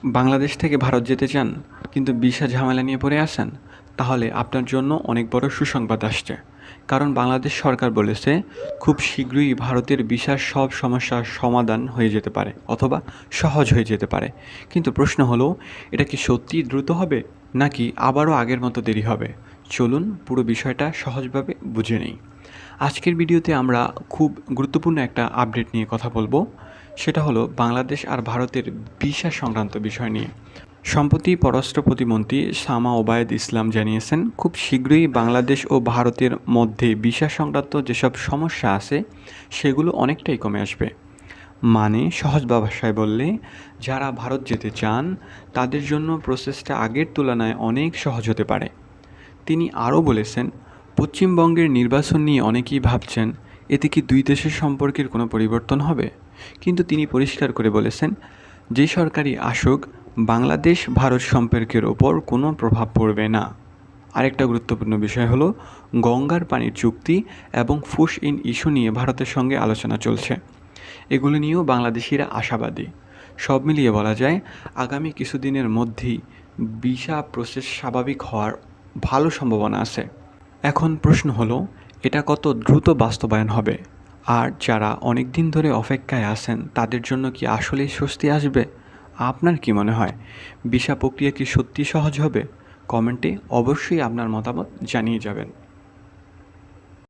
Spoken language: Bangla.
বাংলাদেশ থেকে ভারত যেতে চান কিন্তু ভিসা ঝামেলা নিয়ে পড়ে আছেন, তাহলে আপনার জন্য অনেক বড় সুসংবাদ আসছে। কারণ বাংলাদেশ সরকার বলেছে খুব শীঘ্রই ভারতের ভিসার সব সমস্যার সমাধান হয়ে যেতে পারে অথবা সহজ হয়ে যেতে পারে। কিন্তু প্রশ্ন হলো, এটা কি সত্যিই দ্রুত হবে নাকি আবারও আগের মতো দেরি হবে? চলুন পুরো বিষয়টা সহজভাবে বুঝে নেই। আজকের ভিডিওতে আমরা খুব গুরুত্বপূর্ণ একটা আপডেট নিয়ে কথা বলবো। সেটা হলো বাংলাদেশ আর ভারতের ভিসা সংক্রান্ত বিষয় নিয়ে। সম্প্রতি পররাষ্ট্র প্রতিমন্ত্রী সামা ওবায়দ ইসলাম জানিয়েছেন খুব শীঘ্রই বাংলাদেশ ও ভারতের মধ্যে ভিসা সংক্রান্ত যেসব সমস্যা আছে সেগুলো অনেকটাই কমে আসবে। মানে সহজ ভাষায় বললে, যারা ভারত যেতে চান তাদের জন্য প্রসেসটা আগের তুলনায় অনেক সহজ হতে পারে। তিনি আরও বলেছেন, পশ্চিমবঙ্গের নির্বাচন নিয়ে অনেকেই ভাবছেন এতে কি দুই দেশের সম্পর্কের কোনো পরিবর্তন হবে, কিন্তু তিনি পরিষ্কার করে বলেছেন যে সরকারই আসুক বাংলাদেশ ভারত সম্পর্কের ওপর কোনো প্রভাব পড়বে না। আরেকটা গুরুত্বপূর্ণ বিষয় হলো গঙ্গার পানির চুক্তি এবং ফুস ইন ইস্যু নিয়ে ভারতের সঙ্গে আলোচনা চলছে। এগুলো নিয়েও বাংলাদেশিরা আশাবাদী। সব মিলিয়ে বলা যায় আগামী কিছুদিনের মধ্যেই ভিসা প্রসেস স্বাভাবিক হওয়ার ভালো সম্ভাবনা আছে। এখন প্রশ্ন হলো, এটা কত দ্রুত বাস্তবায়ন হবে, আর যারা অনেক দিন ধরে অপেক্ষায় আছেন তাদের জন্য কি আসলেই স্বস্তি আসবে? আপনার কি মনে হয়, ভিসা প্রক্রিয়া কি সত্যি সহজ হবে? কমেন্টে অবশ্যই আপনার মতামত জানিয়ে যাবেন।